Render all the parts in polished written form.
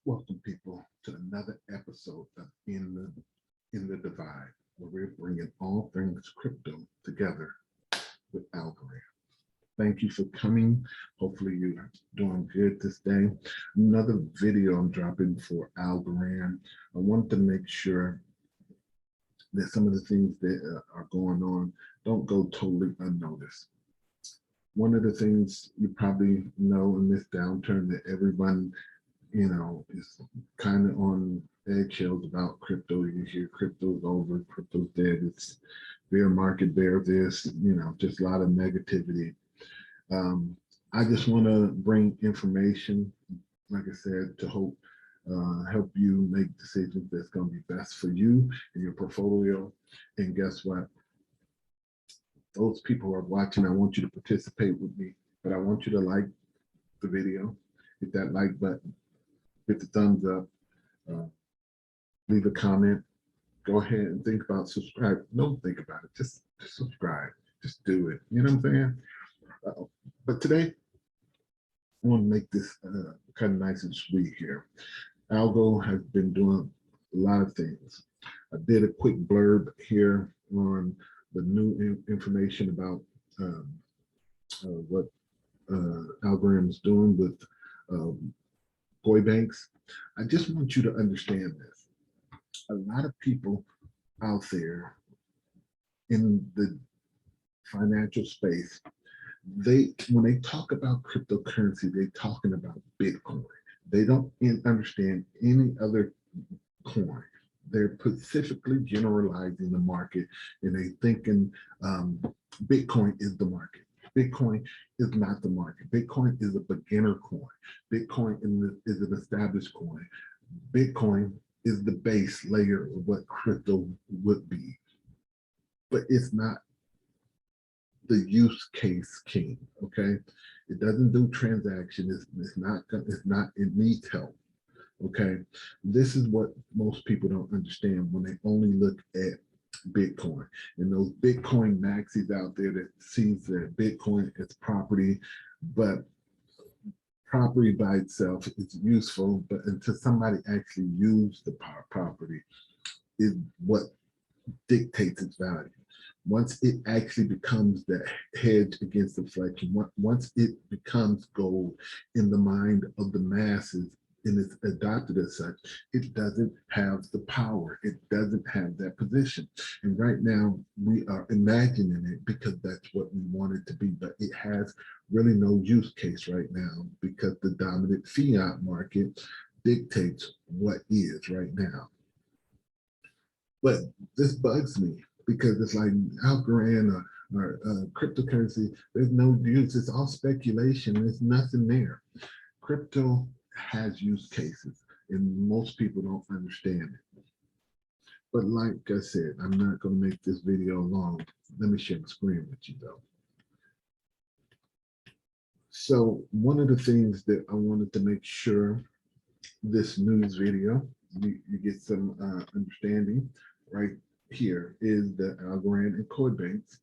Welcome, people, to another episode of In the Divide, where we're bringing all things crypto together with Algorand. Thank you for coming. Hopefully, you're doing good this day. Another video I'm dropping for Algorand. I want to make sure that some of the things that are going on don't go totally unnoticed. One of the things you probably know in this downturn that everyone is kind of on eggshells about crypto. You hear crypto's over, crypto's dead, it's bear market, bear this, just a lot of negativity. I just want to bring information, like I said, to help you make decisions that's going to be best for you and your portfolio. And guess what? Those people who are watching, I want you to participate with me, but I want you to like the video, hit that like button, hit the thumbs up, leave a comment, go ahead and think about subscribe. Don't think about it, just subscribe, just do it. You know what I'm saying? But today, I want to make this kind of nice and sweet here. Algo has been doing a lot of things. I did a quick blurb here on the new information about what Algorand is doing with Koibanx. I just want you to understand this. A lot of people out there in the financial space, when they talk about cryptocurrency, they're talking about Bitcoin. They don't understand any other coin. They're specifically generalizing the market, and they thinking Bitcoin is the market. Bitcoin is not the market. Bitcoin is a beginner coin. Bitcoin is an established coin. Bitcoin is the base layer of what crypto would be, but it's not the use case king. Okay, it doesn't do transaction. It needs help. Okay, this is what most people don't understand when they only look at Bitcoin and those Bitcoin maxis out there that sees that Bitcoin is property, but property by itself is useful, but until somebody actually use the property is what dictates its value. Once it actually becomes the hedge against inflation, once it becomes gold in the mind of the masses and it's adopted as such, it doesn't have the power. It doesn't have that position. And right now we are imagining it because that's what we want it to be, but it has really no use case right now because the dominant fiat market dictates what is right now. But this bugs me because it's like Algorand or cryptocurrency, there's no use. It's all speculation. There's nothing there. Crypto has use cases, and most people don't understand it. But like I said, I'm not going to make this video long. Let me share the screen with you, though. So one of the things that I wanted to make sure this news video, you get some understanding right here is that Algorand and Koibanx,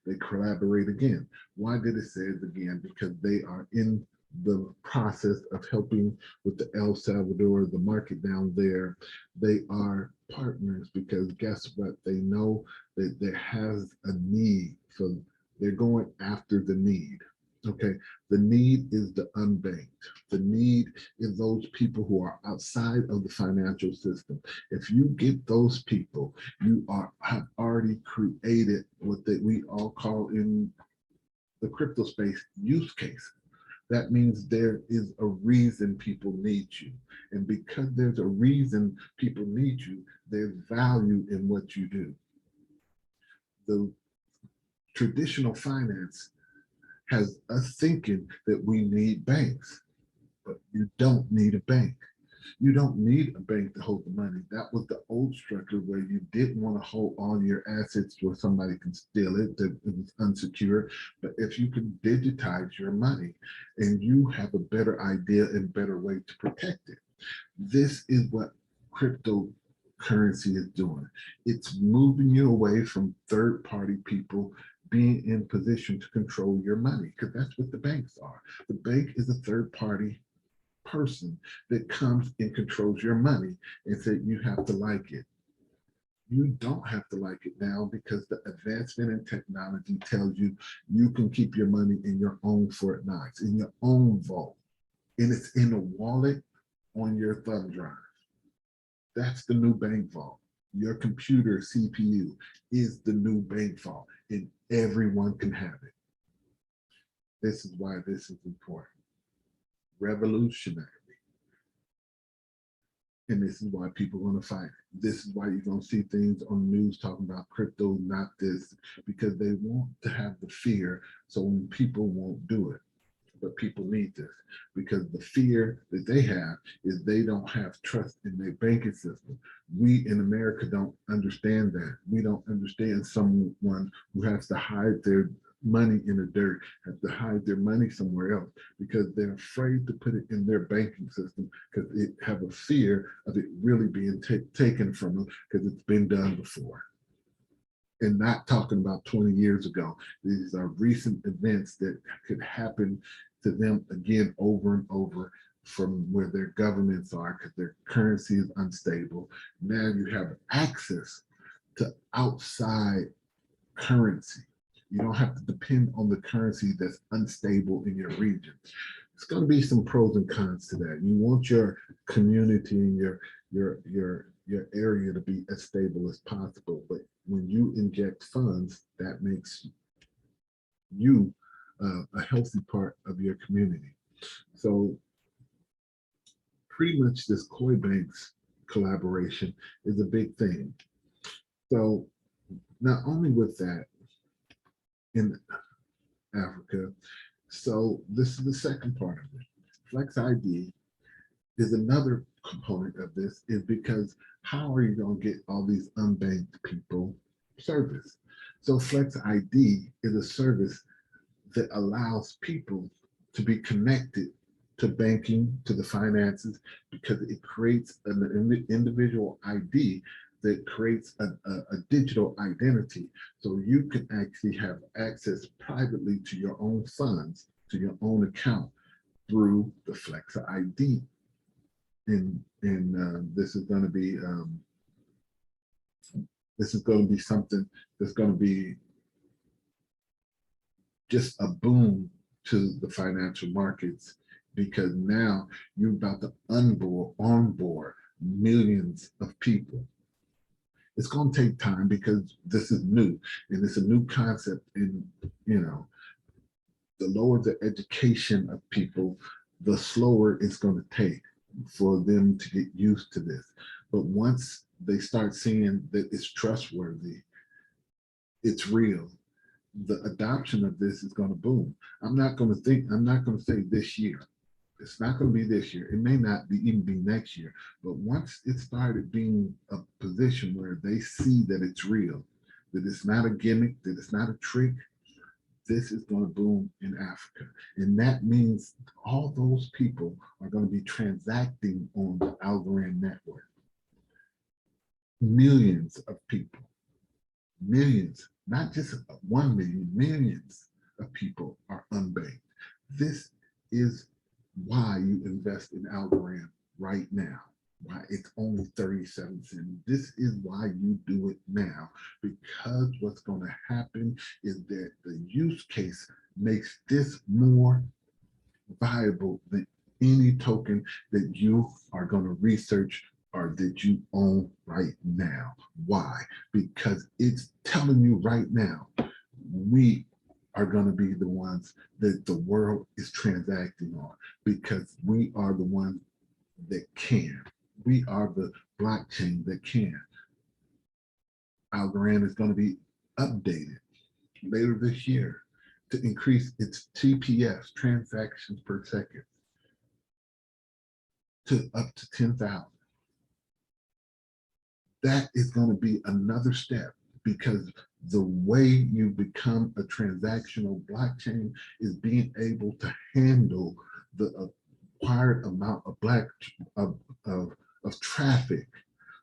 they collaborate again. Why did it say it again? Because they are in the process of helping with the El Salvador, the market down there. They are partners because guess what? They know that there has a need, so they're going after the need. Okay, the need is the unbanked. The need is those people who are outside of the financial system. If you get those people, you have already created what we all call in the crypto space use case. That means there is a reason people need you. And because there's a reason people need you, there's value in what you do. The traditional finance has us thinking that we need banks, but you don't need a bank. You don't need a bank to hold the money. That was the old structure where you didn't want to hold all your assets where somebody can steal it, that it was unsecured. But if you can digitize your money and you have a better idea and better way to protect it, this is what cryptocurrency is doing. It's moving you away from third-party people being in position to control your money, because that's what the banks are. The bank is a third party person that comes and controls your money and said you have to like it. You don't have to like it now because the advancement in technology tells you you can keep your money in your own Fort Knox, in your own vault, and it's in a wallet on your thumb drive. That's the new bank vault. Your computer CPU is the new bank vault, and everyone can have it. This is why this is important. Revolutionary. And this is why people are going to fight it. This is why you're going to see things on the news talking about crypto, not this, because they want to have the fear so when people won't do it. But people need this because the fear that they have is they don't have trust in their banking system. We in America don't understand that. We don't understand someone who has to hide their money in the dirt, have to hide their money somewhere else because they're afraid to put it in their banking system because they have a fear of it really being taken from them because it's been done before. And not talking about 20 years ago. These are recent events that could happen to them again over and over from where their governments are because their currency is unstable. Now you have access to outside currency. You don't have to depend on the currency that's unstable in your region. It's going to be some pros and cons to that. You want your community and your area to be as stable as possible, but when you inject funds, that makes you a healthy part of your community. So pretty much this Koibanx collaboration is a big thing. So not only with that in Africa, so this is the second part of it. FlexID is another component of this is because how are you going to get all these unbanked people service? So FlexID is a service that allows people to be connected to banking, to the finances, because it creates an individual ID that creates a digital identity. So you can actually have access privately to your own funds, to your own account through the FlexID. And this is going to be something that's going to be just a boom to the financial markets because now you're about to onboard millions of people. It's going to take time because this is new and it's a new concept. And the lower the education of people, the slower it's going to take for them to get used to this. But once they start seeing that it's trustworthy, it's real, the adoption of this is going to boom. I'm not going to say this year. It's not going to be this year. It may not even be next year. But once it started being a position where they see that it's real, that it's not a gimmick, that it's not a trick, this is going to boom in Africa. And that means all those people are going to be transacting on the Algorand network. Millions of people, millions, not just 1 million, millions of people are unbanked. This is why you invest in Algorand right now, why it's only 37 cents. This is why you do it now, because what's going to happen is that the use case makes this more viable than any token that you are going to research or that you own right now. Why? Because it's telling you right now, we are going to be the ones that the world is transacting on because we are the ones that can. We are the blockchain that can. Algorand is going to be updated later this year to increase its TPS, transactions per second, to up to 10,000. That is going to be another step because the way you become a transactional blockchain is being able to handle the required amount of traffic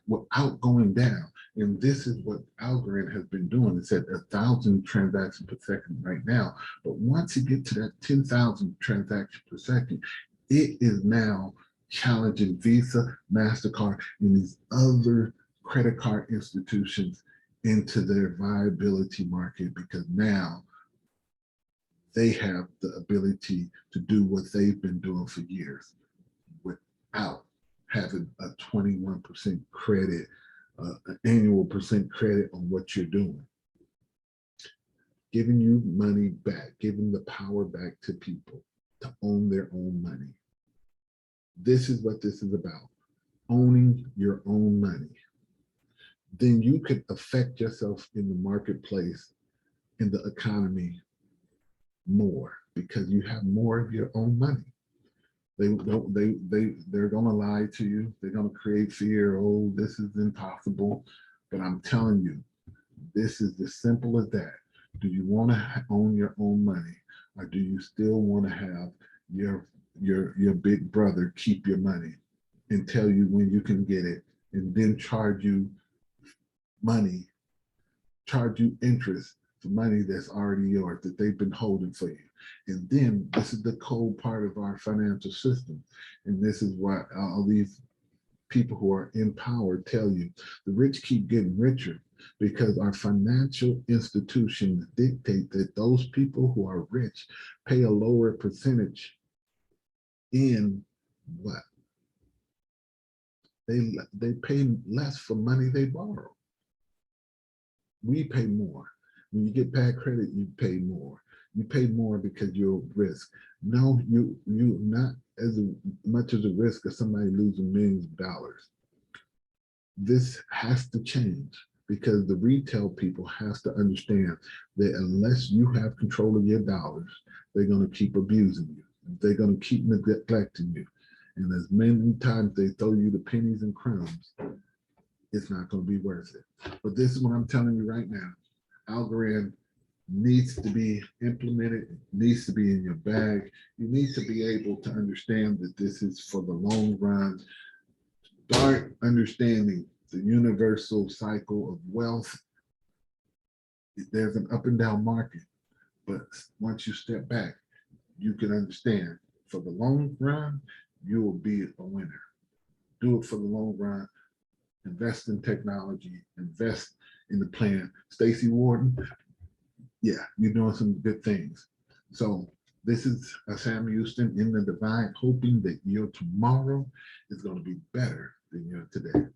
without going down. And this is what Algorand has been doing. It's at 1,000 transactions per second right now. But once you get to that 10,000 transactions per second, It is now challenging Visa, MasterCard, and these other credit card institutions into their viability market, because now they have the ability to do what they've been doing for years without having a 21% credit, an annual percent credit on what you're doing. Giving you money back, giving the power back to people to own their own money. This is what this is about, owning your own money. Then you could affect yourself in the marketplace, in the economy more, because you have more of your own money. They're gonna lie to you. They're gonna create fear. Oh, this is impossible. But I'm telling you, this is as simple as that. Do you want to own your own money, or do you still want to have your big brother keep your money and tell you when you can get it, and then charge you money, charge you interest for money that's already yours, that they've been holding for you? And then this is the cold part of our financial system. And this is why all these people who are in power tell you the rich keep getting richer, because our financial institutions dictate that those people who are rich pay a lower percentage in what? They pay less for money they borrow. We pay more. When you get bad credit, you pay more. You pay more because you're at risk. No, you're not as much as a risk of somebody losing millions of dollars. This has to change, because the retail people has to understand that unless you have control of your dollars, they're going to keep abusing you. They're going to keep neglecting you. And as many times they throw you the pennies and crumbs, it's not going to be worth it. But this is what I'm telling you right now. Algorand needs to be implemented, it needs to be in your bag. You need to be able to understand that this is for the long run. Start understanding the universal cycle of wealth. There's an up and down market, but once you step back, you can understand for the long run, you will be a winner. Do it for the long run. Invest in technology, invest in the plan. Stacey Warden, yeah, you're doing some good things. So this is Sam Houston in the Divine, hoping that your tomorrow is going to be better than your today.